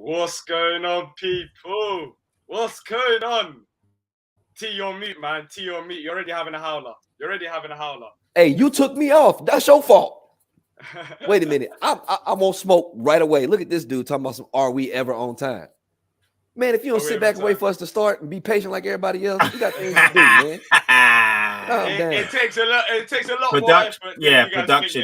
What's going on, people? What's going on? T, you're on mute, man. T, you're on mute. You're already having a howler. Hey, you took me off. That's your fault. Wait a minute. I won't smoke right away. Look at this dude talking about some are we ever on time? Man, if you don't sit back and wait for us to start and be patient like everybody else, you got things to do, man. It takes a lot more effort. Production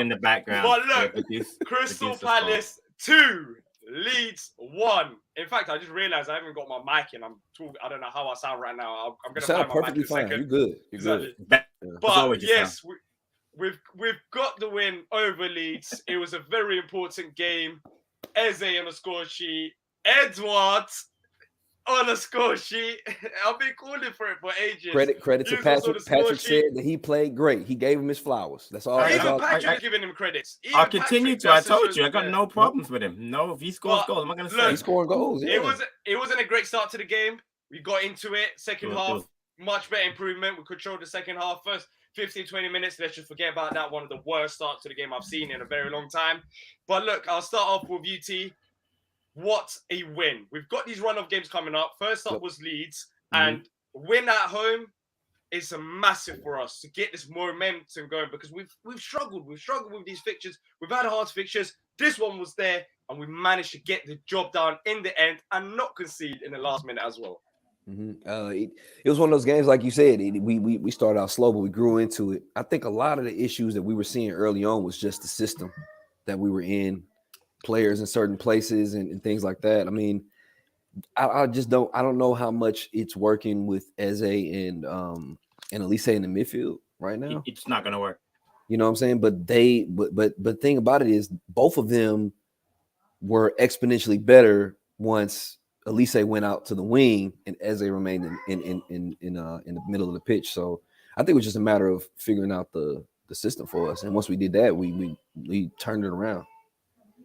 in the background. But look, Crystal Palace 2, Leeds 1. In fact, I just realized I haven't got my mic in. I don't know how I sound right now. I'm going to find my mic in a second. You're good. You're good. But yes, we've got the win over Leeds. It was a very important game. Eze on the score sheet. Edouard on the score sheet. I've been calling for it for ages. Credit to Patrick. Patrick said that he played great. He gave him his flowers. That's all. Even Patrick giving him credits. I'll continue to. I told you, I got no problems with him. No, if he scores goals, I'm not going to say. He's scoring goals. Yeah. It wasn't a great start to the game. We got into it. Second half, much better improvement. We controlled the second half. First 15, 20 minutes, let's just forget about that. One of the worst starts to the game I've seen in a very long time. But look, I'll start off with UT. What a win. We've got these run-off games coming up. First up was Leeds. And win at home is a massive for us to get this momentum going because we've struggled. We've struggled with these fixtures. We've had hard fixtures. This one was there, and we managed to get the job done in the end and not concede in the last minute as well. It was one of those games, like you said, we started out slow, but we grew into it. I think a lot of the issues that we were seeing early on was just the system that we were in, players in certain places and things like that. I mean, I don't know how much it's working with Eze and Elise in the midfield right now. It's not going to work. You know what I'm saying? But the thing about it is both of them were exponentially better once Elise went out to the wing and Eze remained in the middle of the pitch. So I think it was just a matter of figuring out the system for us. And once we did that, we turned it around.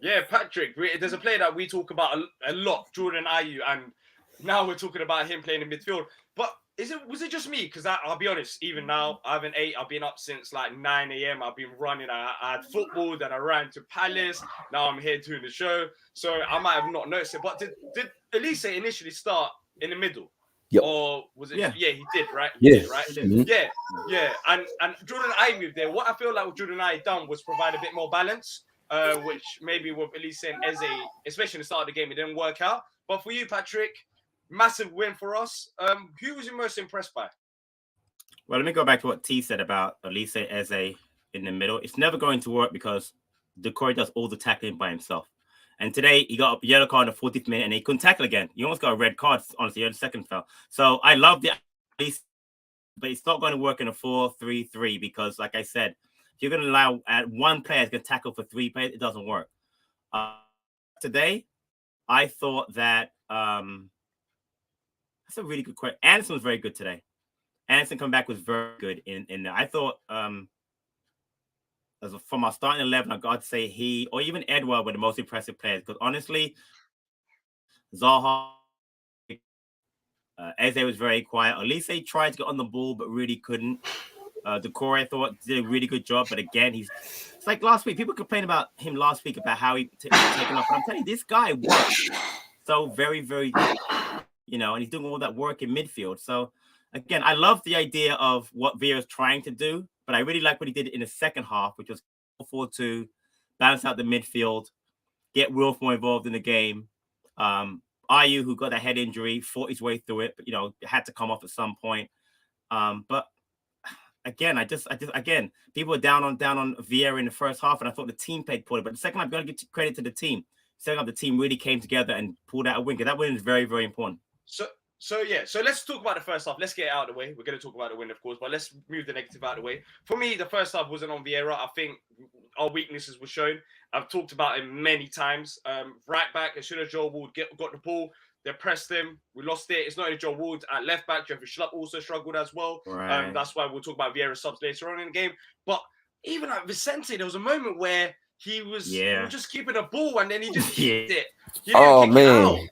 Yeah, Patrick, there's a player that we talk about a lot, Jordan Ayew, and now we're talking about him playing in midfield. But was it just me? Because I'll be honest, even now, I haven't ate. I've been up since like 9 a.m. I've been running. I had football, then I ran to Palace. Now I'm here doing the show. So I might have not noticed it. But did Elise initially start in the middle? Yep. Or was it? Yeah, he did, right? Yeah. Did, right? Mm-hmm. Yeah. And Jordan Ayew there, what I feel like what Jordan Ayew done was provide a bit more balance. Which maybe with Elise and Eze, especially in the start of the game, it didn't work out. But for you, Patrick, massive win for us. Who was you most impressed by? Well, let me go back to what T said about Elise, Eze in the middle. It's never going to work because Decore does all the tackling by himself. And today, he got a yellow card in the 40th minute, and he couldn't tackle again. He almost got a red card, honestly, on the second foul. So I love the Elise, but it's not going to work in a 4-3-3 because, like I said, if you're going to allow one player to tackle for three players, it doesn't work. Today, I thought that that's a really good question. Anderson was very good today. Anderson coming back was very good in there. I thought from our starting 11, I got to say he or even Edouard were the most impressive players because honestly, Zaha, Eze was very quiet. Elise tried to get on the ball but really couldn't. Decore, I thought, did a really good job, but again, it's like last week. People complained about him last week about how he taken off. But I'm telling you, this guy works so very, very, and he's doing all that work in midfield. So again, I love the idea of what Vieira's trying to do, but I really like what he did in the second half, which was 4-4-2, balance out the midfield, get Wilf more involved in the game. Ayew, who got that head injury, fought his way through it, but had to come off at some point. But again, again, people were down on Vieira in the first half, and I thought the team played poorly. But the second half, I've got to give credit to the team. Second half, the team really came together and pulled out a win. That win is very, very important. So let's talk about the first half. Let's get it out of the way. We're going to talk about the win, of course, but let's move the negative out of the way. For me, the first half wasn't on Vieira. I think our weaknesses were shown. I've talked about it many times. Right back, as soon as Joel Ward got the ball, they pressed him. We lost it. It's not only Joel Ward at left back. Jeffrey Schlupp also struggled as well. Right. That's why we'll talk about Vieira's subs later on in the game. But even at Vicente, there was a moment where he was just keeping a ball and then he just kicked it. Oh, man.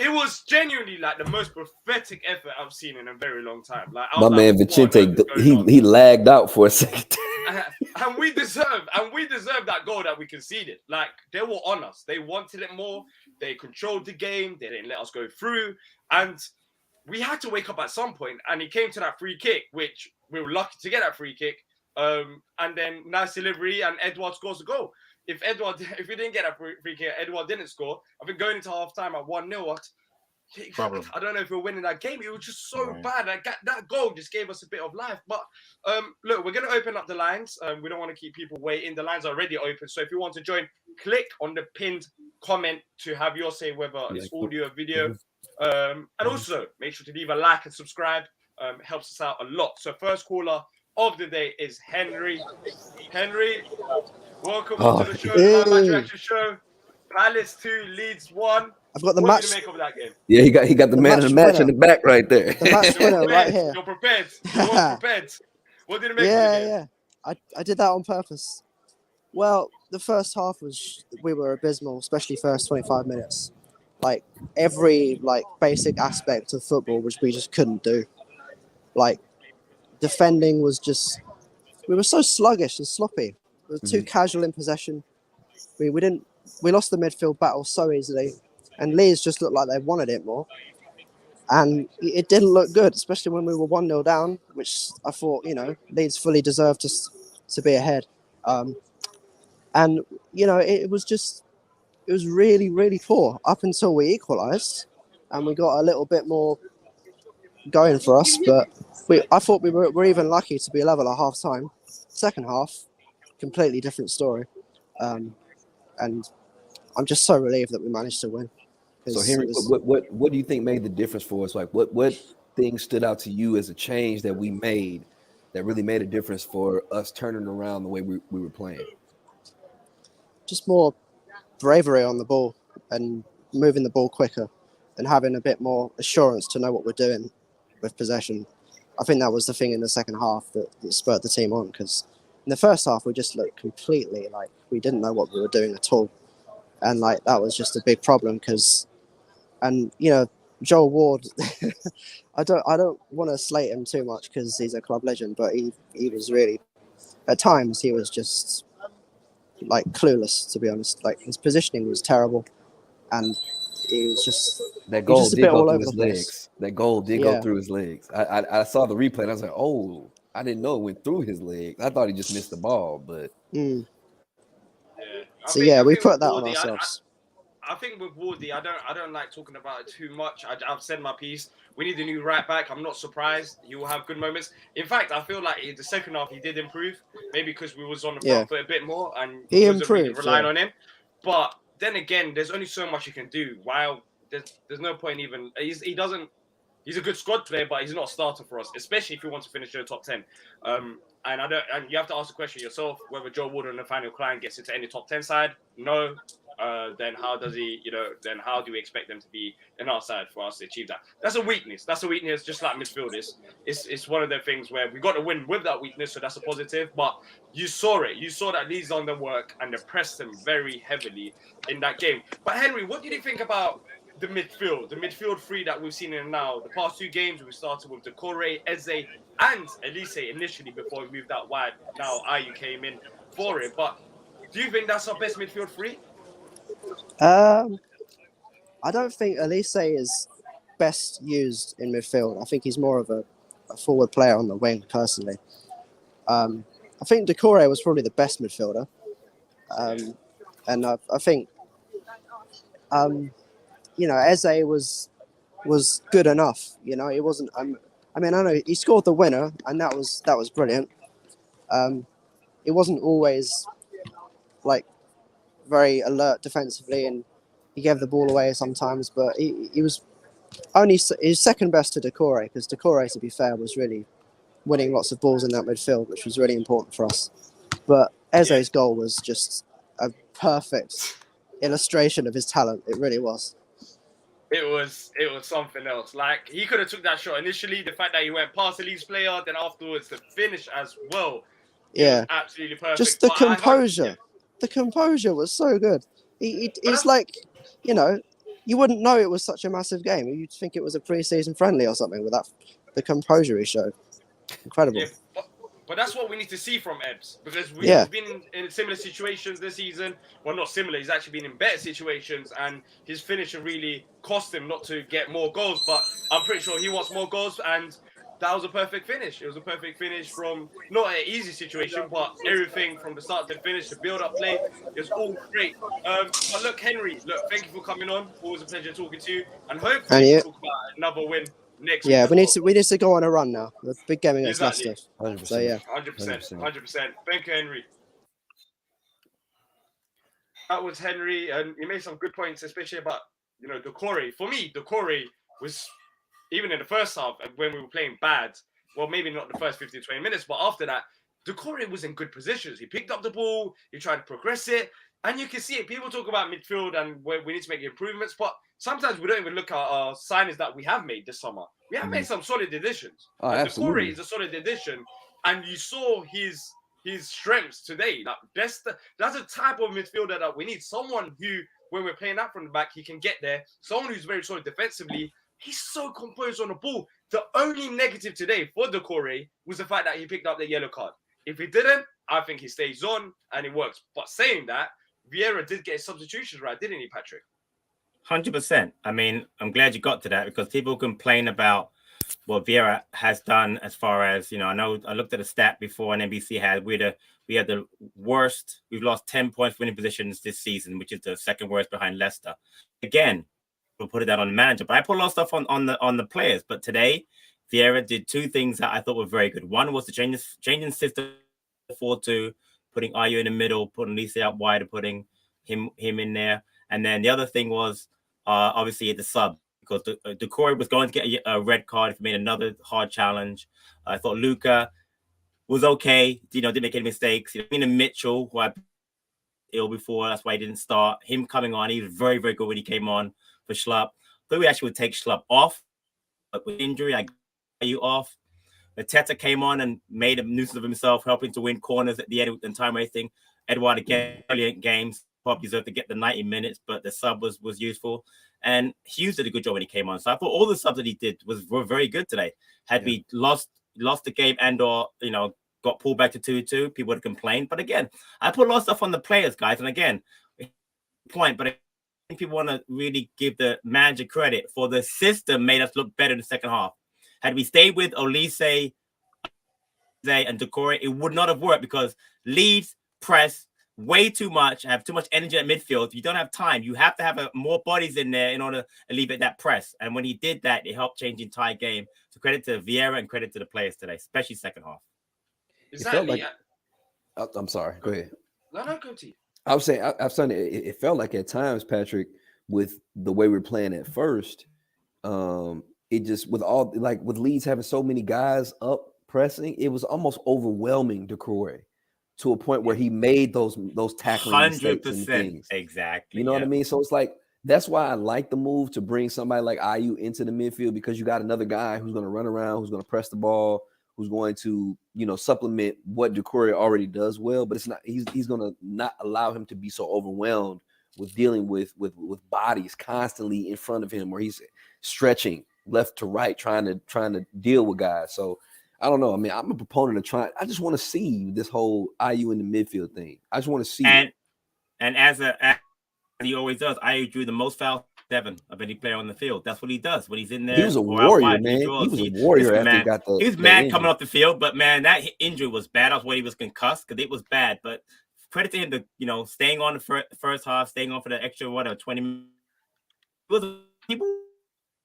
It was genuinely like the most pathetic effort I've seen in a very long time. Like man Vicente, he lagged out for a second. and we deserve that goal that we conceded. Like, they were on us. They wanted it more. They controlled the game. They didn't let us go through. And we had to wake up at some point. And it came to that free kick, which we were lucky to get that free kick. And then nice delivery, and Edouard scores a goal. If we didn't get that free kick, Edouard didn't score. I think going into half time at 1-0, I don't know if we're winning that game. It was just so bad. Like, that goal just gave us a bit of life. But look, we're going to open up the lines. We don't want to keep people waiting. The lines are already open. So if you want to join, click on the pinned comment to have your say, whether it's audio or video. And also, make sure to leave a like and subscribe. Helps us out a lot. So first caller of the day is Henry. Henry, welcome to the show. Hey. My Managerial show. Palace 2, Leeds 1. I've got the What match. did you make of that game? Yeah, he got the man of the match in the back right there. The match winner right here. You're prepared. You're prepared. What did you make of the game? Yeah. I did that on purpose. Well, the first half we were abysmal, especially first 25 minutes. Like, every basic aspect of football, which we just couldn't do. Like, defending was just, we were so sluggish and sloppy. We were too casual in possession. We lost the midfield battle so easily, and Leeds just looked like they wanted it more. And it didn't look good, especially when we were 1-0 down, which I thought, Leeds fully deserved to be ahead. And, it was really, really poor up until we equalised, and we got a little bit more going for us. But I thought we were even lucky to be level at half time. Second half, completely different story. And I'm just so relieved that we managed to win. So Henry, what do you think made the difference for us? Like, what things stood out to you as a change that we made that really made a difference for us turning around the way we were playing? Just more bravery on the ball and moving the ball quicker and having a bit more assurance to know what we're doing with possession. I think that was the thing in the second half that spurred the team on, because in the first half we just looked completely like we didn't know what we were doing at all. And that was just a big problem Joel Ward, I don't want to slate him too much because he's a club legend, but he was really, at times he was just clueless, to be honest. Like, his positioning was terrible, and he was just that goal just did go through his legs. That goal did go through his legs. I saw the replay and I was like, oh, I didn't know it went through his legs. I thought he just missed the ball, but we think put that Wardy, on ourselves. I think with Wardy, I don't like talking about it too much. I've said my piece. We need a new right back. I'm not surprised. He will have good moments. In fact, I feel like in the second half he did improve. Maybe because we was on the front foot a bit more and he wasn't really improved, relying on him. But then again, there's only so much he can do. While there's no point even. He's a good squad player, but he's not a starter for us, especially if he wants to finish in the top 10. And you have to ask the question yourself whether Joe Wood and Nathaniel Klein gets into any top 10 side. No. Then how does he, then how do we expect them to be in our side for us to achieve that? That's a weakness. Just like midfielders. It's one of the things where we got to win with that weakness, so that's a positive. But you saw it. You saw that Leeds done the work and they pressed them very heavily in that game. But Henry, what did you think about the midfield three that we've seen in now? The past two games, we started with Decore, Eze, and Elise initially before we moved out wide. Now Ayu came in for it. But do you think that's our best midfield three? I don't think Elise is best used in midfield. I think he's more of a forward player on the wing, personally. I think Decore was probably the best midfielder. And I think, Eze was good enough. It wasn't. I know he scored the winner, and that was brilliant. It wasn't always very alert defensively, and he gave the ball away sometimes. But he was only his second best to Decore, because Decore, to be fair, was really winning lots of balls in that midfield, which was really important for us. But Eze's goal was just a perfect illustration of his talent. It really was. It was something else. Like, he could have took that shot initially. The fact that he went past the Leeds player, then afterwards the finish as well. Yeah, absolutely perfect. Just the composure. The composure was so good. It's like, you wouldn't know it was such a massive game. You'd think it was a pre-season friendly or something with the composure he showed. Incredible. Yeah, But that's what we need to see from Ebbs, because we've been in similar situations this season. Well, not similar. He's actually been in better situations, and his finisher really cost him not to get more goals. But I'm pretty sure he wants more goals, and that was a perfect finish. It was a perfect finish from not an easy situation, but everything from the start to finish, the build-up play, is all great. But look, Henry, thank you for coming on. Always a pleasure talking to you, and hopefully we'll talk about another win next week. Yeah, we need to go on a run now. The big game against Leicester. 100%. So yeah, 100%. Thank you, Henry. That was Henry, and he made some good points, especially about Doucouré. For me, Doucouré was, even in the first half when we were playing bad. Well, maybe not the first 15-20 minutes, but after that, Doucouré was in good positions. He picked up the ball, he tried to progress it, and you can see it. People talk about midfield and where we need to make improvements, but sometimes we don't even look at our signings that we have made this summer. We have made some solid additions. Oh, absolutely. Doucouré is a solid addition, and you saw his strengths today. Like that's the type of midfielder that we need. Someone who, when we're playing out from the back, he can get there. Someone who's very solid defensively. He's so composed on the ball. The only negative today for Doucouré was the fact that he picked up the yellow card. If he didn't, I think he stays on and it works. But saying that, Vieira did get his substitutions right, didn't he, Patrick? 100%. I mean, I'm glad you got to that, because people complain about what Vieira has done as far as, I know I looked at a stat before on NBC had, we had the worst, we've lost 10 points winning positions this season, which is the second worst behind Leicester. Again, we'll put it down on the manager, but I put a lot of stuff on the players. But today, Vieira did two things that I thought were very good. One was the changing system 4-2, putting Ayew in the middle, putting Lise out wide, and putting him in there. And then the other thing was obviously the sub, because Doucouré was going to get a red card if he made another hard challenge. I thought Luca was okay, didn't make any mistakes. Mitchell, who I ill before, that's why he didn't start. Him coming on, he was very, very good when he came on for Schlupp. Thought we actually would take Schlupp off, but with injury, I got you off. Mateta came on and made a nuisance of himself, helping to win corners at the end and time wasting. Edouard again, brilliant games. Probably deserved to get the 90 minutes, but the sub was useful. And Hughes did a good job when he came on. So I thought all the subs that he did were very good today. Had we lost the game and/or got pulled back to 2-2, people would have complained. But again, I put a lot of stuff on the players, guys. And again, point, but I think people want to really give the manager credit for the system made us look better in the second half. Had we stayed with Olise, and Doucouré, it would not have worked, because Leeds press way too much, have too much energy at midfield. You don't have time. You have to have more bodies in there in order to alleviate that press. And when he did that, it helped change the entire game. So credit to Vieira and credit to the players today, especially second half. Exactly. I'm sorry. Go ahead. No, go to you. I was saying, it felt like at times, Patrick, with the way we're playing at first, it just with Leeds having so many guys up pressing, it was almost overwhelming Doucouré to a point where he made those tackling mistakes and things. Exactly. You know what I mean? So it's like, that's why I like the move to bring somebody like Ayew into the midfield, because you got another guy who's going to run around, who's going to press the ball, who's going to, supplement what Doucouré already does well. But it's not, he's going to not allow him to be so overwhelmed with dealing with bodies constantly in front of him, where he's stretching left to right, trying to deal with guys. So I don't know. I mean, I'm a proponent of trying. I just want to see this whole Ayew in the midfield thing. I just want to see it. And as he always does, Ayew drew the most fouls 7 of any player on the field. That's what he does when he's in there. He was a warrior, man. He was a warrior after he got the. He was mad coming off the field, but man, that injury was bad. I was worried he was concussed, because it was bad. But credit to him to staying on the first half, staying on for the extra 20 minutes.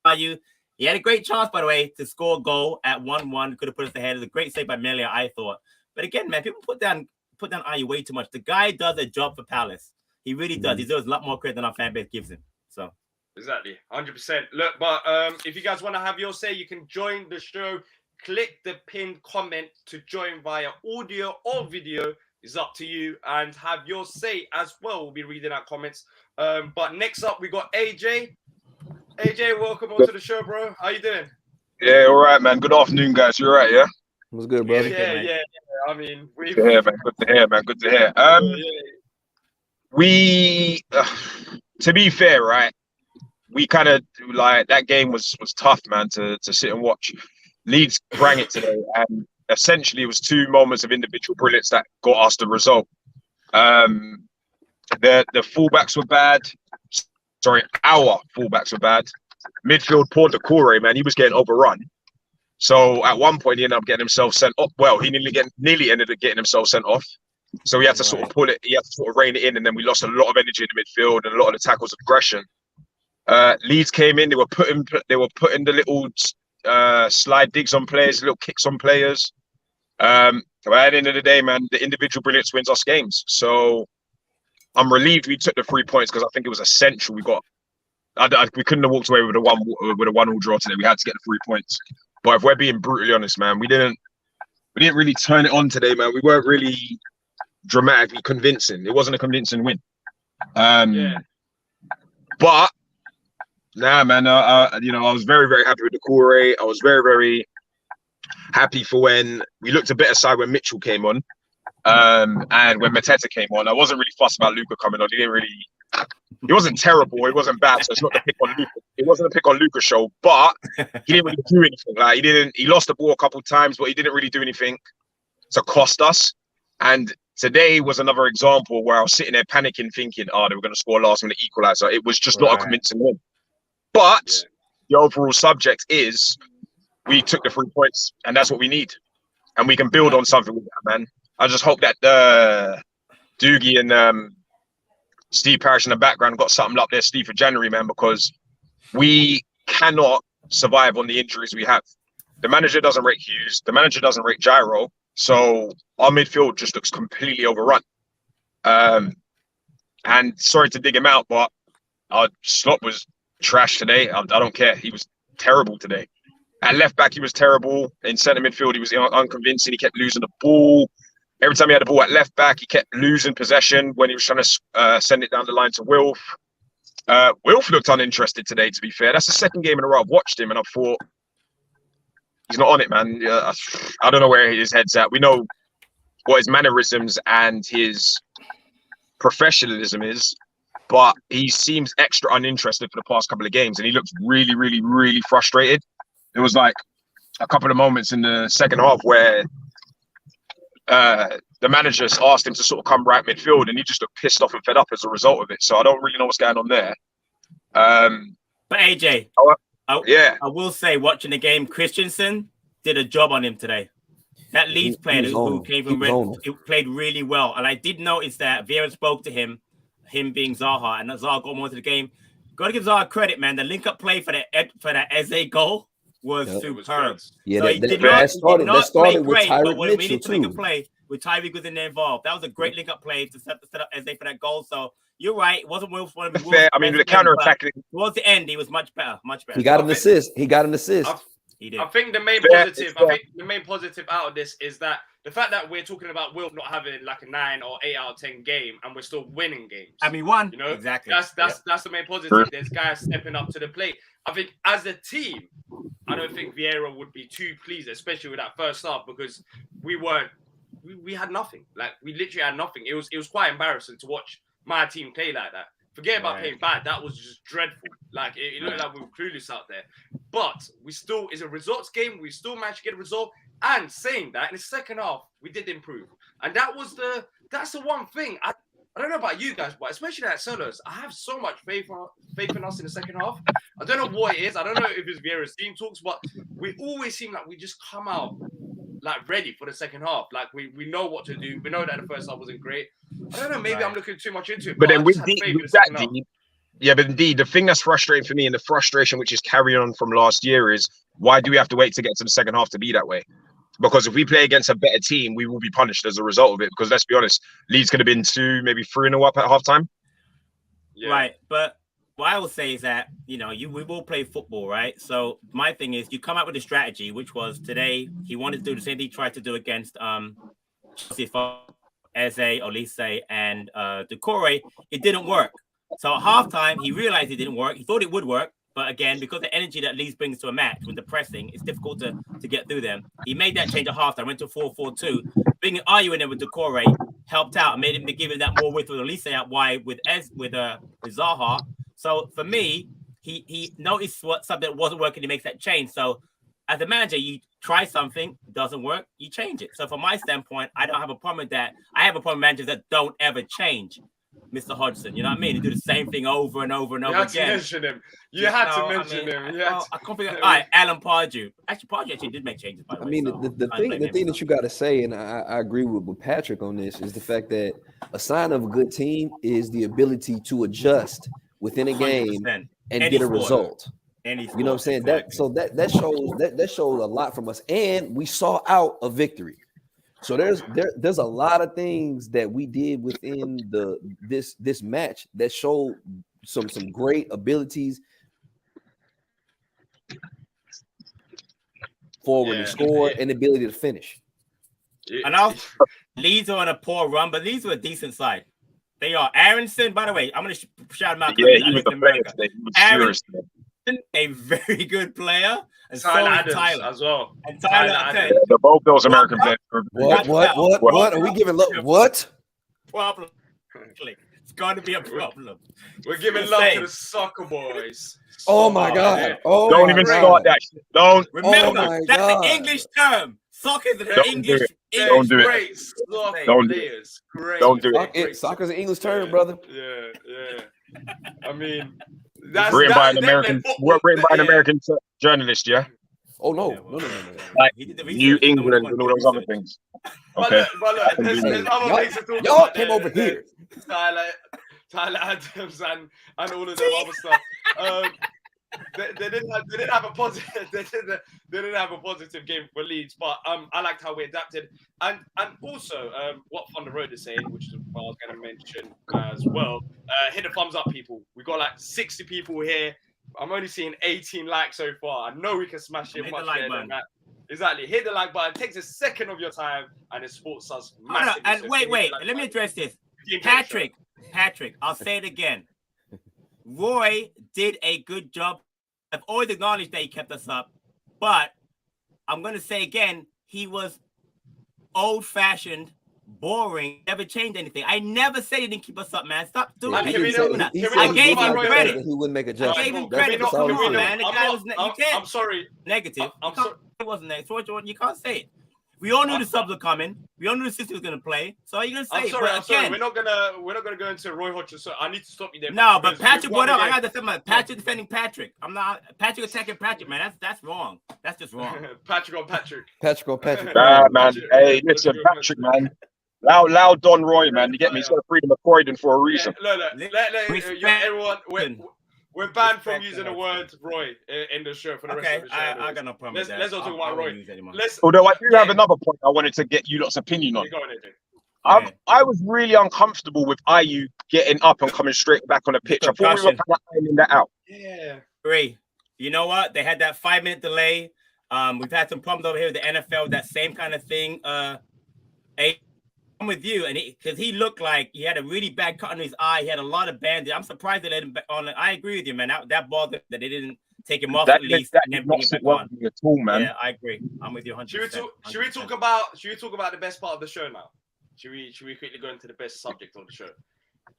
Ayew. He had a great chance, by the way, to score a goal at 1-1. Could have put us ahead. It was a great save by Melia, I thought. But again, man, people put down Ayew way too much. The guy does a job for Palace. He really does. He deserves a lot more credit than our fan base gives him. So exactly, 100%. Look, but if you guys want to have your say, you can join the show. Click the pinned comment to join via audio or video. It's up to you, and have your say as well. We'll be reading our comments. But next up, we got AJ. AJ, welcome onto the show, bro. How you doing? Yeah, all right, man. Good afternoon, guys. You all right, yeah? What's good, brother? Yeah. I mean, good to hear, man. Good to hear. We, to be fair, right, we kind of, that game was tough, man, to sit and watch. Leeds rang it today, and essentially it was 2 moments of individual brilliance that got us the result. The fullbacks were bad. Sorry, our fullbacks were bad. Midfield, Paul Decore, man, he was getting overrun. So at one point he ended up getting himself sent off. Well, he nearly ended up getting himself sent off. So he had to sort of pull it. He had to sort of rein it in, and then we lost a lot of energy in the midfield and a lot of the tackles of aggression. Leeds came in. They were putting the little slide digs on players, little kicks on players. But at the end of the day, man, the individual brilliance wins us games. So I'm relieved we took the 3 points because I think it was essential. We couldn't have walked away with a 1-1 draw today. We had to get the 3 points. But if we're being brutally honest, man, we didn't really turn it on today, man. We weren't really dramatically convincing. It wasn't a convincing win. But nah, man, I was very, very happy with the Decore. I was very, very happy for when we looked a better side when Mitchell came on, and when Mateta came on. I wasn't really fussed about Luca coming on. He wasn't terrible. It wasn't bad. So it's not the pick on Luca. It wasn't a pick on Luca show, but he didn't really do anything. Like he lost the ball a couple of times, but he didn't really do anything to cost us. And today was another example where I was sitting there panicking, thinking, they were going to score a last-minute equaliser. It was just not a convincing win. But the overall subject is we took the 3 points, and that's what we need. And we can build on something with that, man. I just hope that Doogie and Steve Parrish in the background got something up their sleeve for January, man, because we cannot survive on the injuries we have. The manager doesn't rate Hughes. The manager doesn't rate Gyro. So our midfield just looks completely overrun. And sorry to dig him out, but our Slot was trash today. I don't care. He was terrible today. At left back, he was terrible. In centre midfield, he was unconvincing. He kept losing the ball. Every time he had the ball at left back, he kept losing possession when he was trying to send it down the line to Wilf. Wilf looked uninterested today, to be fair. That's the second game in a row I've watched him, and I've thought, he's not on it, man. I don't know where his head's at. We know what his mannerisms and his professionalism is, but he seems extra uninterested for the past couple of games, and he looks really, really, really frustrated. There was like a couple of moments in the second half where the manager asked him to sort of come right midfield, and he just looked pissed off and fed up as a result of it. So I don't really know what's going on there. But AJ, I will say, watching the game, Christensen did a job on him today. That Leeds player who came from Red, played really well. And I did notice that Vieira spoke to him being Zaha, and Zaha got more to the game. Got to give Zaha credit, man. The link-up play for that Eze goal was superb. Yeah, so that started with Tyreek Mitchell to make a play with Tyreek was in there involved. That was a great link-up play to set up Eze for that goal. So you're right. It wasn't Wilf's one of his. I mean, the counter-attacking. Towards the end, he was much better. He got an assist. He did. I think the main positive out of this is that the fact that we're talking about Wilf not having like a 9 or 8 out of 10 game, and we're still winning games. I mean, one. You know, exactly. That's the main positive. There's guys stepping up to the plate. I think as a team, I don't think Vieira would be too pleased, especially with that first half, because we had nothing. Like we literally had nothing. It was quite embarrassing to watch my team play like that. Forget about playing bad. That was just dreadful. Like it looked like we were clueless out there. But it's a results game. We still managed to get a result. And saying that, in the second half, we did improve. And that's the one thing. I don't know about you guys, but especially at Sellers, I have so much faith in us in the second half. I don't know what it is. I don't know if it's Vieira's team talks, but we always seem like we just come out like ready for the second half. Like we know what to do. We know that the first half wasn't great. I don't know. Maybe I'm looking too much into it. But then with that, but indeed, the thing that's frustrating for me, and the frustration which is carrying on from last year, is why do we have to wait to get to the second half to be that way? Because if we play against a better team, we will be punished as a result of it. Because let's be honest, Leeds could have been 2, maybe 3-0 up at halftime. Yeah. Right, but what I will say is that we will play football, right? So my thing is, you come up with a strategy, which was today he wanted to do the same thing he tried to do against Chelsea, Eze, Olise, and Decore. It didn't work. So at halftime, he realized it didn't work. He thought it would work. But again, because the energy that Leeds brings to a match with the pressing, it's difficult to get through them. He made that change at halftime, went to 4-4-2. Bringing Ayew in there with Decore helped out and made him give him that more width with Olise out wide with Zaha. So for me, he noticed something that wasn't working. He makes that change. So as a manager, you try something, doesn't work, you change it. So from my standpoint, I don't have a problem with that. I have a problem with managers that don't ever change. Mr. Hodgson, you know what I mean? They do the same thing over and over and over again. You had to mention him. You had to mention him. I can't figure. All right, Alan Pardew. Pardew did make changes. By the way, I mean, the thing that you got to say, and I agree with Patrick on this, is the fact that a sign of a good team is the ability to adjust within a game and get a result. You know what I'm saying? Exactly. That shows a lot from us, and we saw out a victory. So there's a lot of things that we did within this match that showed some great abilities forward to score and the ability to finish. And now Leeds are on a poor run, but Leeds were a decent side. They are. Aronson, by the way, I'm going to shout him out. Yeah, he was the player today. He was Aronson, a very good player. And Tyler so Adams Tyler as well. And Tyler Adams. Yeah, both those American players. What? Are we giving love? What? Problem. It's going to be a problem. We're giving love to the soccer boys. Oh my God! Oh, don't even start that shit. Don't remember. That's the English term. Soccer is an English. Don't do it. Great Don't do it. Great. Don't do it. Soccer's an English term, brother. Yeah. I mean, that's written by an American journalist. Yeah. Oh no. Like New England and all those other things. Okay. But look, there's other things to talk about. Y'all came over here. Tyler Adams and all of them other stuff. They didn't have a positive. They didn't have a positive game for Leeds, but I liked how we adapted, and also what From the Road is saying, which is what I was going to mention as well. Hit the thumbs up, people. We got like 60 people here. I'm only seeing 18 likes so far. I know we can smash it much better than that. Exactly. Hit the like button. It takes a second of your time, and it supports us massively. And wait. Let me address this. Patrick, I'll say it again. Roy did a good job. I've always acknowledged that he kept us up, but I'm going to say again, he was old-fashioned, boring, never changed anything. I never said he didn't keep us up, man. Stop doing that. I gave him credit. He wouldn't make adjustments. I gave him credit. Come on, man. The guy was I'm sorry. Negative. It wasn't negative. You can't say it. We all knew the subs were coming. We all knew the system was going to play. So are you going to say I'm sorry. We're not gonna go into Roy Hodgson. So I need to stop you there. No, but Patrick, what up? I got to defend my Patrick defending Patrick. I'm not Patrick attacking Patrick, man. That's wrong. That's just wrong. Patrick on Patrick. Nah, man. Hey, listen, Patrick, man. Loud Don Roy, man. You get me? He's got a freedom of Croydon for a reason. Everyone. We're banned from using the word Roy in the show for the rest of the show. I got no problem with that. Let's not talk about Roy. Although I do have another point I wanted to get you lot's opinion on. I was really uncomfortable with IU getting up and coming straight back on the pitch. I thought we were kind of ironing that out. Yeah. Great. You know what? They had that 5-minute delay. We've had some problems over here with the NFL, that same kind of thing. I'm with you, and because he looked like he had a really bad cut on his eye. He had a lot of bandage. I'm surprised they let him back on. I agree with you, man. That ball that they didn't take him off at least. That did not sit well at all, man. Yeah, I agree. I'm with you 100%. Should we talk about the best part of the show now? Should we quickly go into the best subject of the show?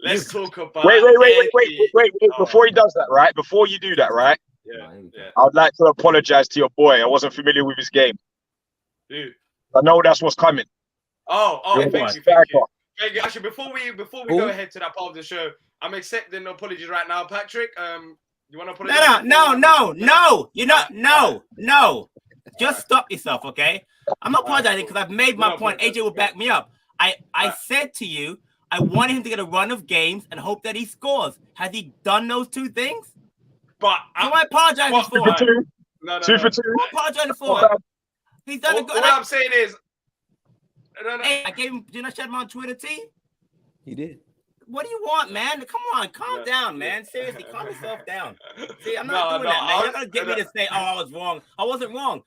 Let's talk about. Wait. Before he does that, right? Before you do that, right? Yeah. I would like to apologize to your boy. I wasn't familiar with his game. Dude. I know that's what's coming. Thank you. Actually, before we go ahead to that part of the show, I'm accepting apologies right now, Patrick. You want to apologize? No. You're not. No. Just stop yourself, okay? I'm not apologizing because I've made my point. AJ will back me up. I said to you, I wanted him to get a run of games and hope that he scores. Has he done those two things? But I apologize for. 2 for 2. No. 2 for 2. I'm apologizing for. He's done a good. What I'm saying is. Hey, I gave him. Didn't I shout him on Twitter, T? He did. What do you want, man? Come on, calm down, man. Seriously, calm yourself down. See, I'm not doing that, man. You're not gonna get me to say, "Oh, I was wrong." I wasn't wrong.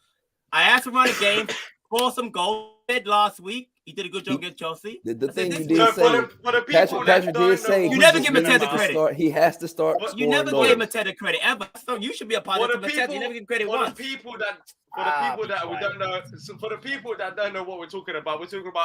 I asked him to run a game, score some goals. Last week, he did a good job against Chelsea. The thing you did say, Patrick did say, you never give Mateta credit. He has to start. You never gave Mateta credit ever. So you should be a part of Mateta. You never give credit once. For the people that don't know what we're talking about,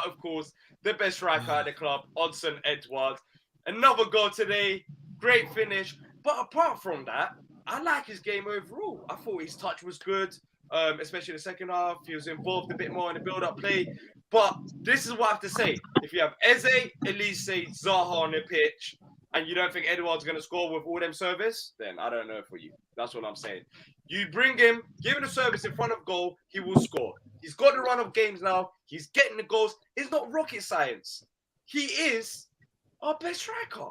of course, the best striker at the club, Odsonne Edouard. Another goal today, great finish. But apart from that, I like his game overall. I thought his touch was good. especially the second half. He was involved a bit more in the build-up play. But this is what I have to say. If you have Eze, Elise, Zaha on the pitch, and you don't think Edouard's going to score with all them service, then I don't know for you. That's what I'm saying. You bring him, give him the service in front of goal, he will score. He's got the run of games now. He's getting the goals. It's not rocket science. He is our best striker.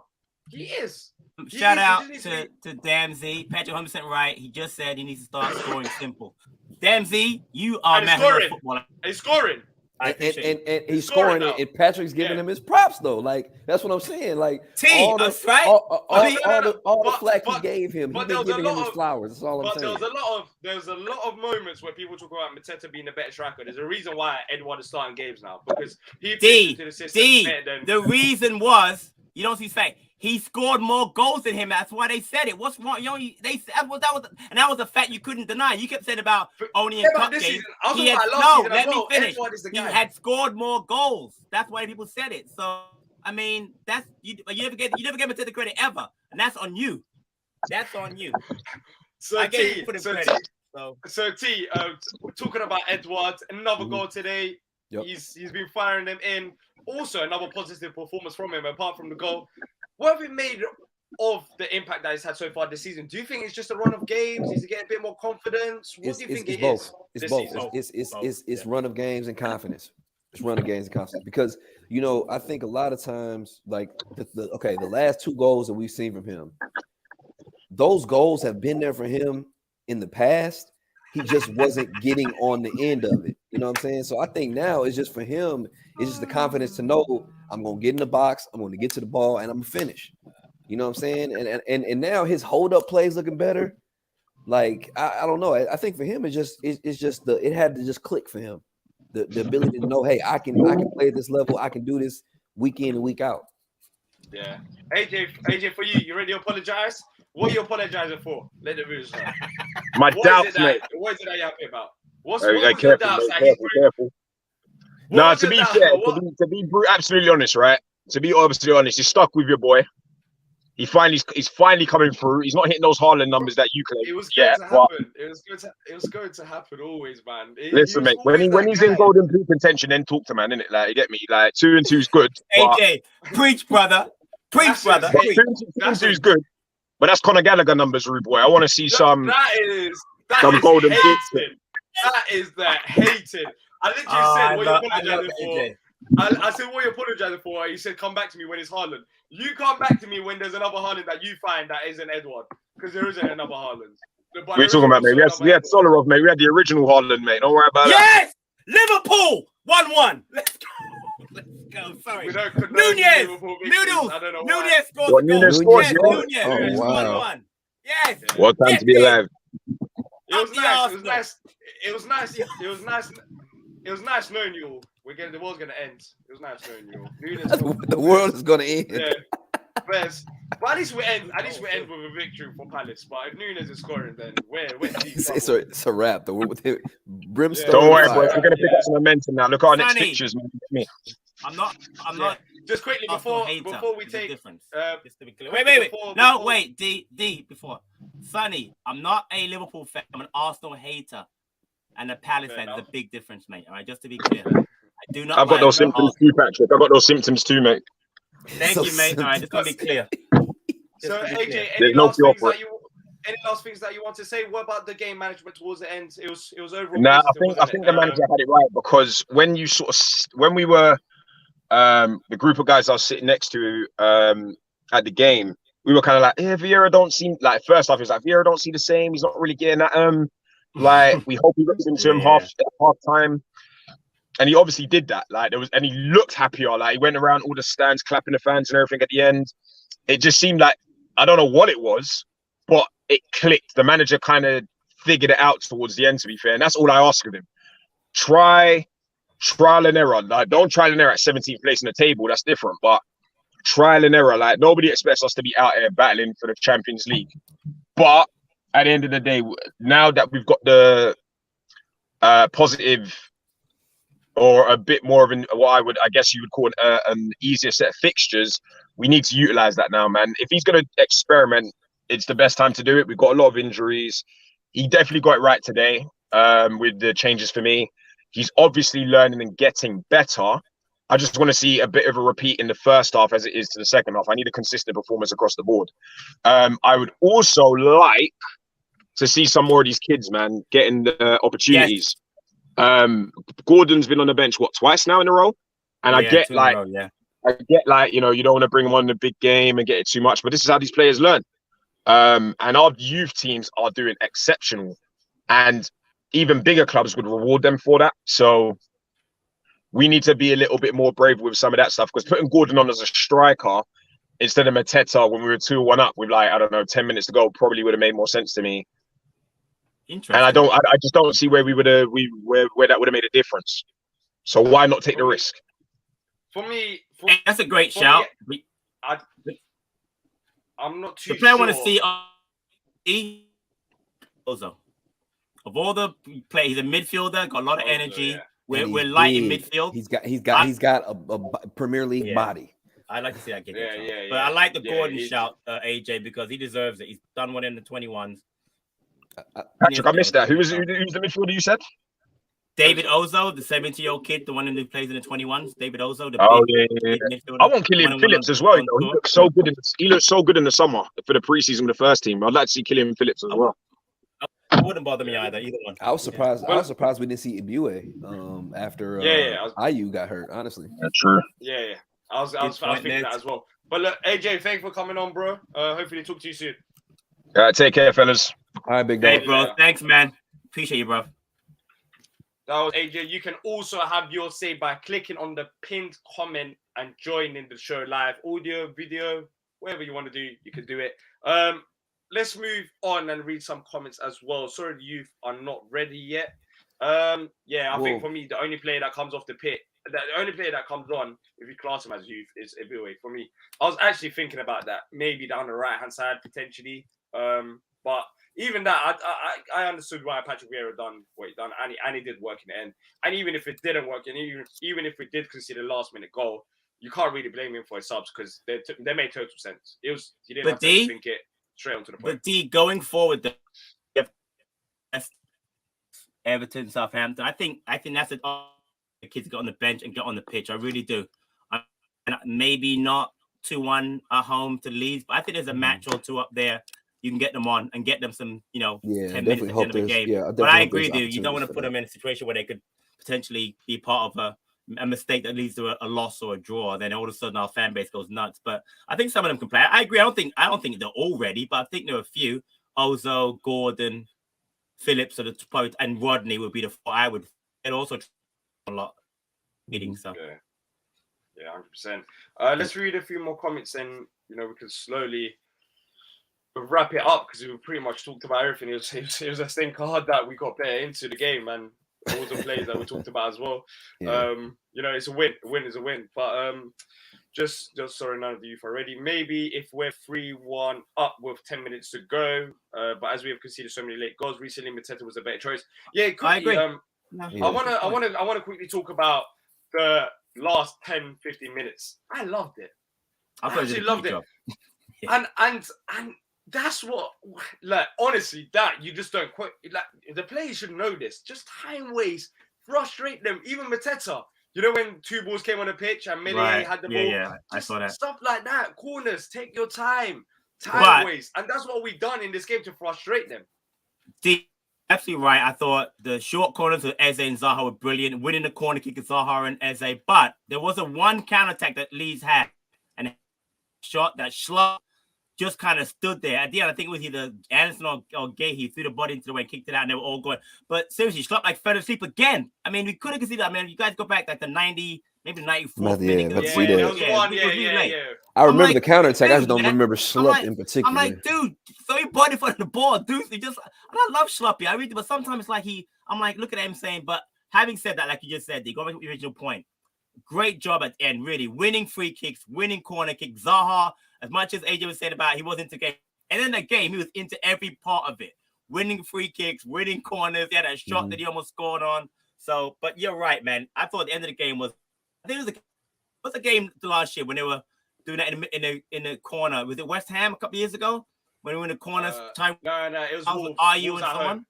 He is. Shout out to Damsey. Patrick 100% right. He just said he needs to start scoring simple. Damsey, you are a footballer. He's scoring. And he's scoring it, and Patrick's giving him his props though. Like that's what I'm saying. Like all the flack he gave him, he's been giving him his flowers. That's all I'm saying. There was a lot of moments where people talk about Mateta being the better striker. There's a reason why Edouard is starting games now because he fits into the system better than. The reason was you don't see his fact. He scored more goals than him. That's why they said it. What's wrong? They said that was a fact you couldn't deny. You kept saying about only in cup games. Let me finish. He had scored more goals. That's why people said it. So I mean, that's you never get Mateta the credit ever, and that's on you. That's on you. So T, talking about Edouard, another goal today. Yep. He's been firing them in. Also, another positive performance from him, apart from the goal. What have we made of the impact that he's had so far this season? Do you think it's just a run of games? Is he getting a bit more confidence? What do you think it is? It's both. It's run of games and confidence. It's run of games and confidence. Because, I think a lot of times, like, the last 2 goals that we've seen from him, those goals have been there for him in the past. He just wasn't getting on the end of it. You know what I'm saying? So I think now it's just for him, it's just the confidence to know I'm going to get in the box, I'm going to get to the ball, and I'm going to finish. You know what I'm saying? And now his hold-up play is looking better. Like, I don't know. I think for him, it had to just click for him. The ability to know, hey, I can play at this level. I can do this week in and week out. Yeah. AJ, for you ready to apologize? What are you apologizing for? Let the viewers know. My doubts, mate. What is it that you're happy about? What's careful, your doubts? Careful. No, to be fair, to be absolutely honest, right? To be obviously honest, you're stuck with your boy. He's finally coming through. He's not hitting those Haaland numbers that you claim. It was going to happen. It was going to happen always, man. Listen, mate. When he's in golden boot contention, then talk to man, innit? Like, you get me? Like 2 and 2 is good. AJ, preach, brother. Preach, brother. 2 and 2 is good. But that's Conor Gallagher numbers, rude boy. I want to see some golden boots. That is that hating. I literally said what you're apologizing for. I said what you're apologizing for. You said come back to me when it's Haaland. You come back to me when there's another Haaland that you find that isn't Edouard, because there isn't another Haaland. What are you talking about, mate? We had Solarov, mate. We had the original Haaland, mate. Don't worry about that. Yes, Liverpool 1-1. Let's go. Let's go. Sorry. Nunez. Noodles. I don't know Nunez scored. Nunez scored. Nunez. Oh, wow. 1-1. Yes. What time to be alive? It was nice knowing you all. The world's gonna end. It was nice knowing you all. The world is gonna end. Yeah. But at least we end with a victory for Palace. But if Nunez is scoring, then we're deep. It's a wrap. Brimstone. Don't worry, boys. We're gonna pick up some momentum now. Look at our next pictures, man. I'm not. Just quickly before we take difference. Just to be clear. Wait. D before. Sonny, I'm not a Liverpool fan. I'm an Arsenal hater, and a Palace fan. There's a big difference, mate. All right, just to be clear. I do not. I've got those symptoms too, Patrick. I've got those symptoms too, mate. Thank you, mate. All right, just to be clear. So, AJ, any last things that you want to say? What about the game management towards the end? It was overall. Nah, I think the manager had it right, because when we were the group of guys I was sitting next to at the game, we were kind of like, yeah, Vieira don't seem like. First off, he was like, Vieira don't see the same. He's not really getting at him. Like, we hope he gets into him half time. And he obviously did that. Like, and he looked happier. Like, he went around all the stands, clapping the fans and everything at the end. It just seemed like, I don't know what it was, but it clicked. The manager kind of figured it out towards the end, to be fair. And that's all I ask of him. Trial and error. Like, don't trial and error at 17th place in the table. That's different. But trial and error. Like, nobody expects us to be out here battling for the Champions League. But at the end of the day, now that we've got the positive, or a bit more of I guess you would call an easier set of fixtures, we need to utilize that now, man. If he's going to experiment, it's the best time to do it. We've got a lot of injuries. He definitely got it right today. with the changes for me. He's obviously learning and getting better. I just want to see a bit of a repeat in the first half as it is to the second half. I need a consistent performance across the board. I would also like to see some more of these kids, man, getting the opportunities. Yes. Gordon's been on the bench, twice now in a row? And I get like, you don't want to bring him on the big game and get it too much, but this is how these players learn. And our youth teams are doing exceptional. And even bigger clubs would reward them for that. So we need to be a little bit more brave with some of that stuff, because putting Gordon on as a striker instead of Mateta when we were 2-1 up with 10 minutes to go probably would have made more sense to me. Interesting. And I just don't see where where that would have made a difference. So why not take the risk? For me, that's a great shout. I'm not too sure. The player I want to see Ozo. Of all the players, he's a midfielder, got a lot of energy. Yeah. We're light in midfield. He's got a Premier League body. I'd like to see that get yeah. But I like the Gordon shout, AJ, because he deserves it. He's done one in the 21s. Patrick, I missed that. Who's the midfielder you said? David Ozo, the 17-year-old kid, the one who plays in the 21s. David Ozo, midfielder. I want Killian Phillips as well. He looks so good. He looks so good in the summer for the preseason with the first team. I'd like to see Killian Phillips as well. It wouldn't bother me either one. I was surprised. I was surprised we didn't see Ibue after Ayew got hurt. Honestly, that's true. Yeah. I was thinking that as well. But look, AJ, thanks for coming on, bro. Hopefully, talk to you soon. All right, take care, fellas. All right, big dog. Hey, bro. Thanks, man. Appreciate you, bro. That was AJ. You can also have your say by clicking on the pinned comment and joining the show live, audio, video, whatever you want to do, you can do it. Let's move on and read some comments as well. Sorry, the youth are not ready yet. I think for me, the only player that comes off the pit, the only player that comes on, if you class him as youth, is Ibue for me. I was actually thinking about that, maybe down the right-hand side, potentially. But even that, I understood why Patrick Vieira done what he done, and he did work in the end. And even if it didn't work, and even if we did consider last-minute goal, you can't really blame him for his subs, because they made total sense. He didn't have to think it straight onto the point. But D, going forward, Everton, Southampton, I think that's it. The kids get on the bench and get on the pitch. I really do. Maybe not 2-1 at home to Leeds, but I think there's a match or two up there. You can get them on and get them some, 10 minutes at the end of the game. But I agree with you. You don't want to put them in a situation where they could potentially be part of a mistake that leads to a loss or a draw. Then all of a sudden our fan base goes nuts. But I think some of them can play. I agree. I don't think they're all ready, but I think there are a few. Ozo, Gordon, Phillips, and Rodney would be the four I would. And also a lot meeting stuff. Yeah, 100%. Let's read a few more comments, and we can slowly wrap it up, because we pretty much talked about everything. It was a stinker hard that we got better into the game, and all the plays that we talked about as well. Yeah. It's a win. A win is a win. But just sorry, none of the youth are ready. Maybe if we're 3-1 up with 10 minutes to go, but as we have conceded so many late goals recently, Mateta was a better choice. Yeah, quickly, I agree. I want to quickly talk about the last 10-15 minutes. I loved it. I actually loved it. Yeah. And that's what, honestly, that you just don't quite, the players should know this. Just time waste, frustrate them. Even Mateta, when two balls came on the pitch and Mele had the ball. Yeah, I saw that. Stuff like that. Corners, take your time. Waste. And that's what we've done in this game to frustrate them. Absolutely right. I thought the short corners of Eze and Zaha were brilliant, winning the corner kick of Zaha and Eze. But there was one counter-attack that Leeds had, and a shot that Schlupp just kind of stood there. At the end, I think it was either Anderson or Gay. He threw the body into the way and kicked it out, and they were all going. But seriously, Schlupp fell asleep again. I mean, we could have considered that, man. You guys go back the 90, maybe 94th minute. I remember the counterattack. I just don't remember Schlupp in particular. I'm like, dude, throw your body for the ball, dude. And I love Schluppy. I really, but sometimes it's like I'm like, look at him saying, but having said that, like you just said, they go back to the original point. Great job at the end, really. Winning free kicks, winning corner kicks. Zaha, as much as AJ was saying about he wasn't into game. And in the game, he was into every part of it. Winning free kicks, winning corners. He had that shot that he almost scored on. So, but you're right, man. I thought the end of the game was, I think it was a game last year when they were doing that in the corner. Was it West Ham a couple of years ago? When we were in the corner? No, it was Ayew and someone?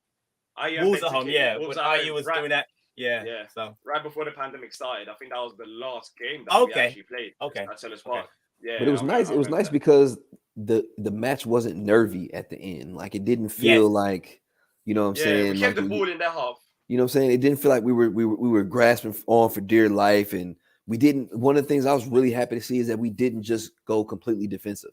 Wolves at home, yeah. Wolves When at IU home, was right, doing that, yeah. So Right before the pandemic started, I think that was the last game that we actually played. At Sellers Park. Yeah, but it was nice. It was nice because the match wasn't nervy at the end. Like it didn't feel like, you know what I'm saying? We kept like the ball in their half. You know what I'm saying? It didn't feel like we were grasping on for dear life, and we didn't. One of the things I was really happy to see is that we didn't just go completely defensive.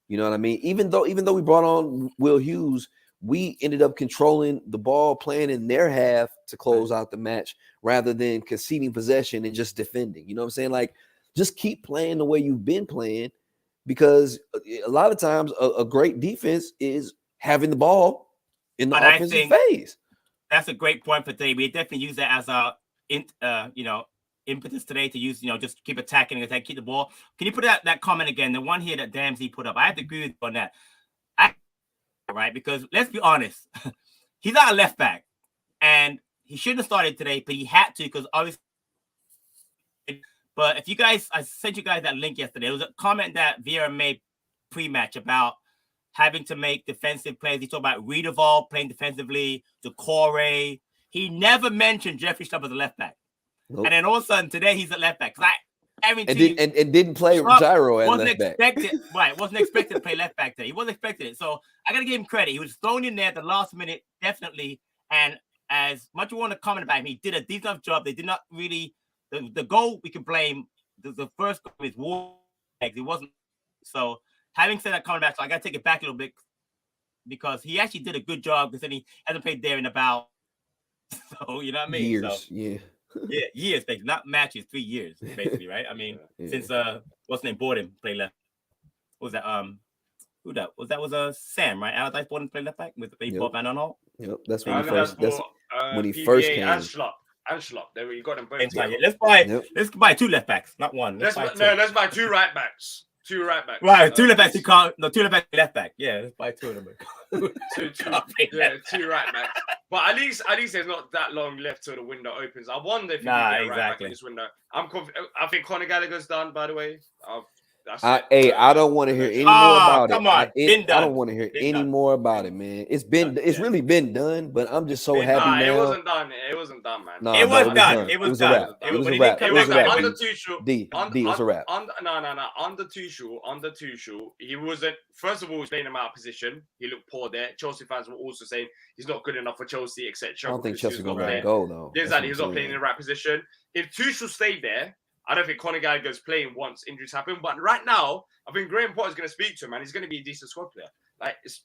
You know what I mean? Even though we brought on Will Hughes, we ended up controlling the ball, playing in their half to close out the match rather than conceding possession and just defending. You know what I'm saying? Like, just keep playing the way you've been playing, because a lot of times a great defense is having the ball in the offensive phase. That's a great point for today. We definitely use that as our, impetus today to use, just keep attacking and attack, keep the ball. Can you put that comment again? The one here that Damsey put up. I have to agree with you on that. Right? Because let's be honest, he's not a left back, and he shouldn't have started today, but he had to because obviously. But if you guys, I sent you guys that link yesterday. It was a comment that Vieira made pre-match about having to make defensive plays. He talked about Redeval playing defensively, Decore. He never mentioned Jeffrey Schlupp as a left back. Nope. And then all of a sudden today he's a left back. And didn't play Gyro at left back. Wasn't expected to play left back today. He wasn't expected it. So I got to give him credit. He was thrown in there at the last minute, definitely. And as much as we want to comment about him, he did a decent enough job. They did not really, the goal we can blame, the first goal is Wolves. It wasn't. So having said that comment back, so I got to take it back a little bit because he actually did a good job because he hasn't played there in about, so you know what I mean? Years, years, basically, not matches, 3 years, basically, right? I mean, since what's his name bought him play left. What was that? Who that was? That was Sam, right? Allardyce bought him play left back with the bought Van Aanholt. Yep, that's when he first. That's when he first came. And Schlupp. There you got them both. Let's buy 2 left backs, not one. Let's buy 2 right backs. 2 right backs. Right, 2 left backs. You can't. No, 2 left backs, left back. Yeah, let's buy 2 of them. 2 right backs. But at least there's not that long left till the window opens. I wonder if you can get a right back in this window. I think Conor Gallagher's done. By the way, I don't want to hear any more about come on. I don't want to hear any more about it, man. It's really been done, but I'm just so happy now. It wasn't done. It wasn't done, man. No, it was done. It was done. It was a wrap. It was a wrap. Under Tuchel. D, it was a wrap. Under Tuchel, he wasn't. First of all, he was playing him out of position. He looked poor there. Chelsea fans were also saying he's not good enough for Chelsea, etc. I don't think Chelsea's going to let him go, though. Exactly. He's not playing in the right position. If Tuchel stayed there, I don't think Conor Gallagher's playing once injuries happen. But right now, I think Graham Potter's going to speak to him, and he's going to be a decent squad player.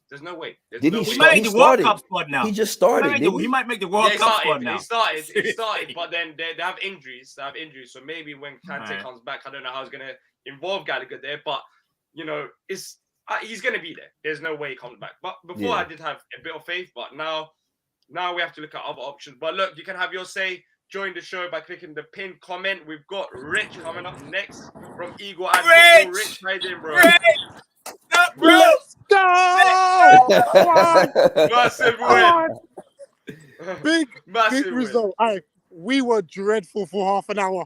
There's no way. He might make the World Cup squad now. He just started. He might make the World Cup squad now. He started, but then they have injuries. So maybe when Kante comes back, I don't know how he's going to involve Gallagher there. But he's going to be there. There's no way he comes back. But before I did have a bit of faith, but now we have to look at other options. But look, you can have your say. Join the show by clicking the pinned comment. We've got Rich coming up next from Eagle Eye. Rich, how you doing, bro? Let's go! Massive win. Big result. We were dreadful for half an hour.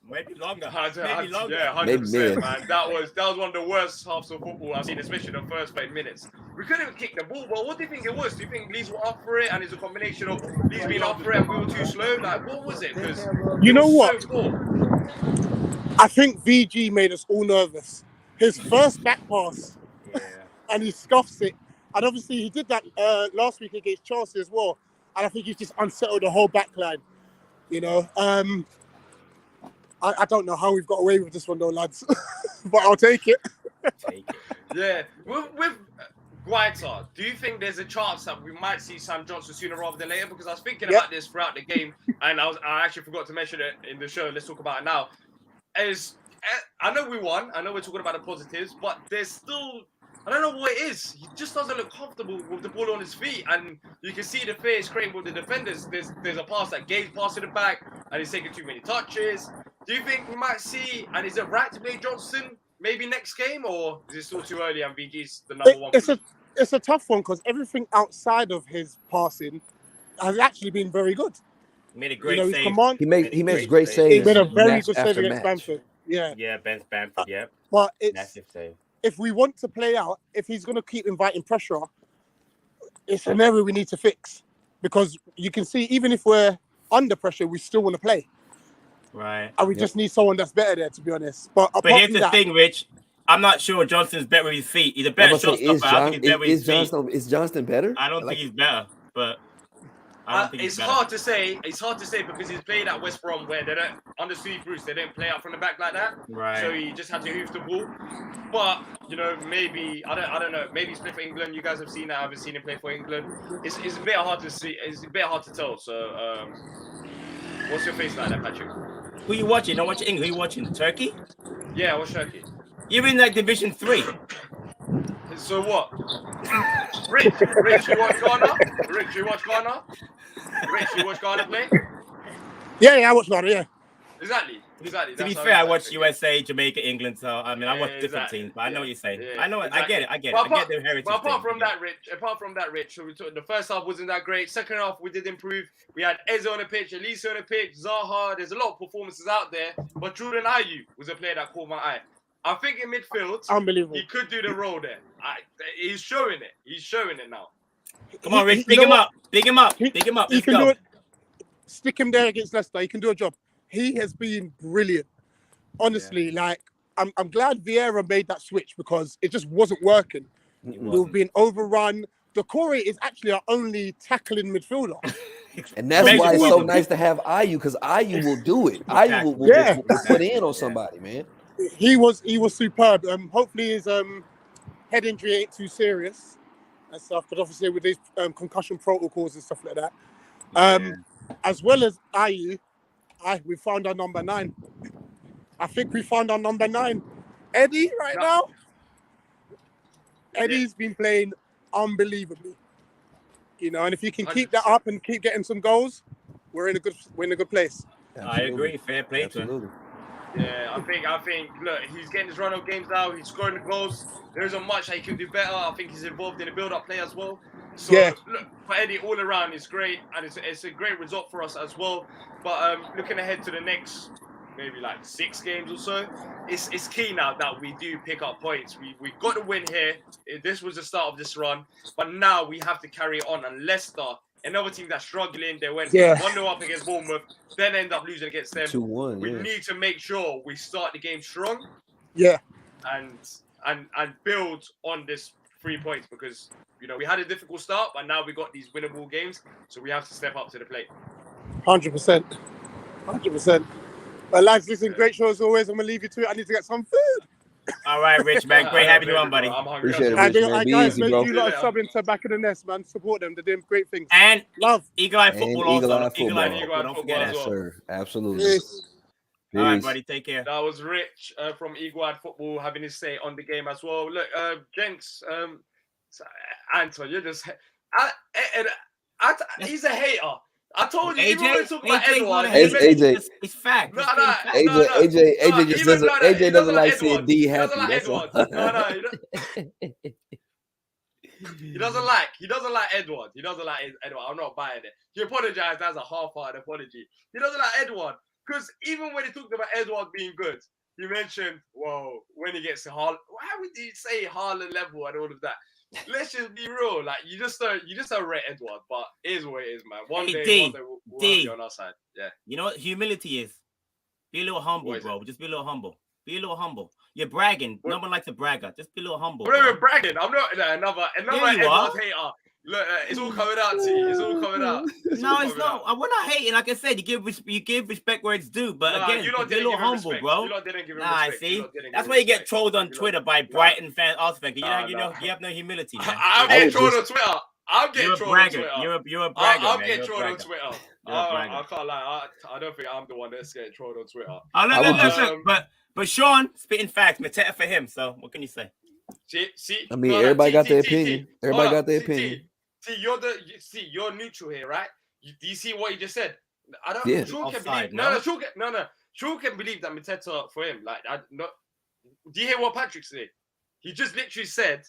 Maybe longer. Yeah, 100%, man. That was one of the worst halves of football I've seen, especially the first 5 minutes. We couldn't kick the ball. Well, what do you think it was? Do you think Leeds were up for it, and it's a combination of Leeds being up for it and we were too slow? Like, what was it? Because you know what? I think VG made us all nervous. His first back pass, and he scuffs it. And obviously, he did that last week against Chelsea as well. And I think he's just unsettled the whole back line. You know, I don't know how we've got away with this one though, lads. But I'll take it. Yeah. With Guaita, do you think there's a chance that we might see Sam Johnson sooner rather than later? Because I was thinking about this throughout the game, and I actually forgot to mention it in the show. Let's talk about it now. I know we won. I know we're talking about the positives, but there's still, I don't know what it is. He just doesn't look comfortable with the ball on his feet, and you can see the fear is creating with the defenders. There's a pass that Gabe's passing it back, and he's taking too many touches. Do you think we might see, and is it right to play Johnson maybe next game, or is it still too early and VG's the number one? It's a tough one because everything outside of his passing has actually been very good. He made a great save. He makes great saves. He made a very good save against Bamford. Yeah, Ben Bamford, yeah. But it's massive save. If we want to play out, if he's going to keep inviting pressure, it's an area we need to fix. because you can see even if we're under pressure, we still want to play. Right. And we just need someone that's better there, to be honest. But here's the thing, Rich. I'm not sure Johnston's better with his feet. He's a better shot stopper. I think he's better with his feet. Is Johnston better? I don't think he's better, but I don't think he's better. Hard to say. It's hard to say because he's played at West Brom where they don't, under Steve Bruce, they didn't play out from the back like that. Right. So he just had to hoof the ball. But maybe I don't know. Maybe he's played for England. You guys have seen that. I haven't seen him play for England. It's a bit hard to see. It's a bit hard to tell. So what's your face like, Patrick? Who you watching? Not watching England. Who you watching? Turkey? Yeah, I watch Turkey. You're in like Division 3. So what? Rich, you watch Ghana? Rich, you watch Ghana play? Yeah, I watch Ghana, yeah. Exactly. To be fair, I watch USA, Jamaica, England, so I mean I watch different teams, but I know what you're saying. Yeah, I know it. exactly. I get the heritage. But apart from that, Rich, so the first half wasn't that great. Second half we did improve. We had Eze on the pitch, Elise on the pitch, Zaha. There's a lot of performances out there, but Jordan Ayew was a player that caught my eye. I think in midfield, unbelievable. He could do the role there. He's showing it. He's showing it now. Come on, Rich, pick him up. Let's go. Stick him there against Leicester. He can do a job. He has been brilliant. Honestly, I'm glad Vieira made that switch because it just wasn't working. We've been overrun. Decore is actually our only tackling midfielder. And that's why it's so nice to have Ayew, because Ayew will do it. Ayew will put in on somebody, man. He was superb. Hopefully his head injury ain't too serious and stuff, because obviously with these concussion protocols and stuff like that. As well as Ayew, we found our number 9. I think we found our number 9. Eddie now. Eddie's been playing unbelievably. And if you can keep that up and keep getting some goals, we're in a good place. Absolutely. I agree. Fair play to him. Yeah, I think. Look, he's getting his run of games now. He's scoring the goals. There isn't much that he can do better. I think he's involved in the build-up play as well. So look, for Eddie, all around, it's great, and it's a great result for us as well. But looking ahead to the next maybe like 6 games or so, it's key now that we do pick up points. We got to win here. This was the start of this run, but now we have to carry on. And Leicester, another team that's struggling, they went 1-0 up against Bournemouth, then end up losing against them. 2-1. We need to make sure we start the game strong. Yeah. And build on this 3 points, because we had a difficult start, but now we got these winnable games, so we have to step up to the plate. 100%. But lads, listen, great show as always. I'm gonna leave you to it. I need to get some food. All right, Rich, man. Great having you on, buddy. I'm hungry. Appreciate it, Rich, man. Be guys, easy, make bro. you lot subbing to Back of the Nest, man. Support them. They're doing great things. And love Eagle Eye Football also. Eagle Eye Football. Don't forget Yes, that. Yes, sir. Absolutely. Peace. All right, buddy. Take care. That was Rich from Eagle Eye Football having his say on the game as well. Look, gents, Anton, you're just... he's a hater. I told you, AJ, even when we talk about Edouard, AJ, it's fact. AJ just doesn't. AJ doesn't like seeing D happy. That's all. He doesn't like Edouard. He doesn't like Edouard. I'm not buying it. He apologized. That's a half-hearted apology. He doesn't like Edouard because even when he talked about Edouard being good, he mentioned, "Whoa, when he gets to Haaland, why would he say Haaland level and all of that?" Let's just be real. Like you just don't rate Edouard, but it is what it is, man. One day we'll be on our side. Yeah. You know what humility is? Be a little humble, bro. Just be a little humble. Be a little humble. You're bragging. No one likes a bragger. Just be a little humble. I'm not even bragging. I'm not another Edouard hater. Look, it's all coming out to you. It's all coming out. No, it's not. We're not hating. Like I said, you give respect where it's due. But again, be a little humble, bro. You lot didn't give him respect. See, that's why you get trolled on Twitter by Brighton fans, Arsenal fans. You have no humility. Man. I'll get trolled on Twitter. I'll get trolled on Twitter. You're a bragger. I'll get trolled on Twitter. I can't lie. I don't think I'm the one that's getting trolled on Twitter. But Sean spitting facts. Mateta for him. So what can you say? See. I mean, everybody got their opinion. Everybody got their opinion. See, you're neutral here, right? Do you see what he just said? I don't. Yeah. Sean can Offside, believe. Sean can believe that Mateta for him. Like, do you hear what Patrick said? He just literally said,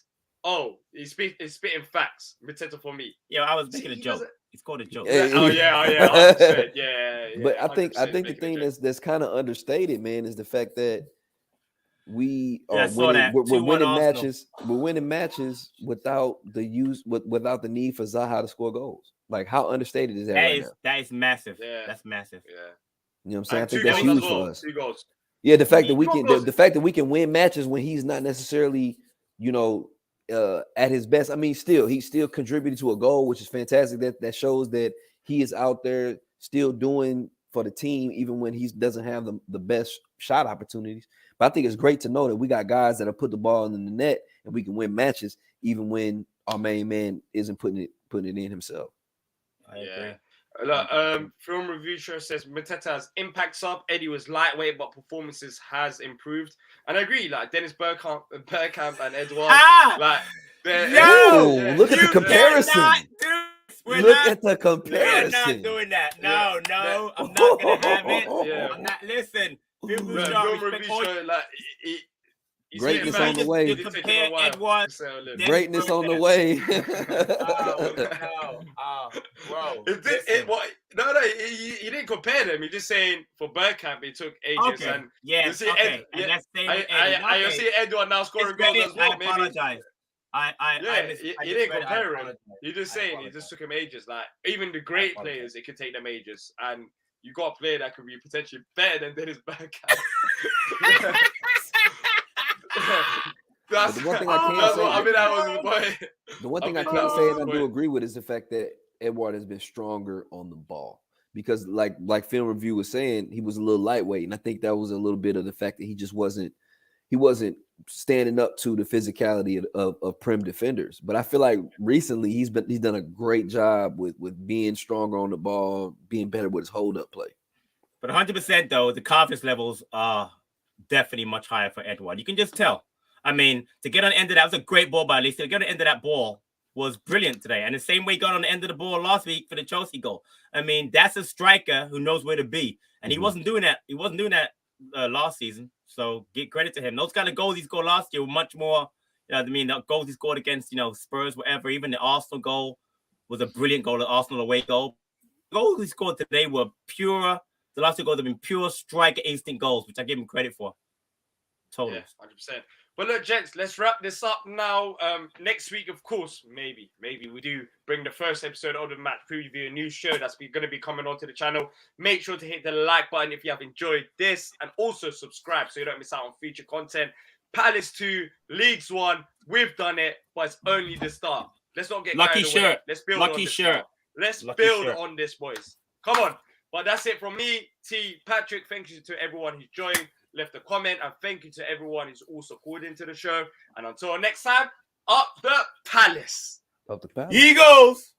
"Oh, he's spitting facts." Mateta for me. Yeah, I was making a joke. It's called a joke. Yeah. But I think the thing that's kind of understated, man, is the fact that we are winning matches. We're winning matches without the need for Zaha to score goals. Like, how understated is that right now? That is massive. Yeah. That's massive. Yeah. You know what I'm saying? I And think 2 that's goals huge as well. for us. 2 goals. Yeah, the fact that we can win matches when he's not necessarily, at his best. I mean, he still contributed to a goal, which is fantastic. That shows that he is out there still doing for the team, even when he doesn't have the best shot opportunities. But I think it's great to know that we got guys that have put the ball in the net and we can win matches, even when our main man isn't putting it in himself. I agree. Look, film review show says Mateta has impact sub. Eddie was lightweight, but performances has improved. And I agree, like Dennis Bergkamp and Edouard. Look at the comparison. Look at the comparison. We're not doing that. No, I'm not gonna have it. Yeah. I'm not. Listen, film review show, like greatness on the way. You compare Edouard. Greatness on the way. Bro. He didn't compare them. He's just saying for Bergkamp it took ages. Okay. And Yes. you see Okay. And that's same with Eddie. I see Edouard now scoring goals as well. I apologize. He didn't compare him. You're just saying it just took him ages. Like even the great players, it could take them ages. And you got a player that could be potentially better than Dennis Bergkamp. The one thing I can't say. That was the point. The one thing I can't say and I do agree with is the fact that Edouard has been stronger on the ball. Because like film review was saying, he was a little lightweight. And I think that was a little bit of the fact that he wasn't standing up to the physicality of prim defenders. But I feel like recently he's done a great job with being stronger on the ball, being better with his hold-up play. But 100% though, the confidence levels are definitely much higher for Edouard. You can just tell. I mean, to get on the end of that was a great ball by Leeds. To get on the end of that ball was brilliant today. And the same way he got on the end of the ball last week for the Chelsea goal. I mean, that's a striker who knows where to be. And he wasn't doing that. He wasn't doing that last season. So give credit to him. Those kind of goals he scored last year were much more, the goals he scored against, Spurs, whatever. Even the Arsenal goal was a brilliant goal, the Arsenal away goal. The goals he scored today were pure. The last two goals have been pure striker instinct goals, which I give him credit for. Totally. Yeah, 100%. But look, gents, let's wrap this up now. Next week, of course, maybe we do bring the first episode of the match preview, a new show that's going to be coming onto the channel. Make sure to hit the like button if you have enjoyed this, and also subscribe so you don't miss out on future content. Palace 2, Leeds 1, we've done it, but it's only the start. Let's not get lucky carried shirt. away. Let's build lucky on this shirt. now. Let's lucky build shirt. on this, boys. Come on. But that's it from me, T. Patrick. Thank you to everyone who's joined, left a comment, and thank you to everyone who's also called into the show. And until next time, up the Palace. Up the Palace. Eagles!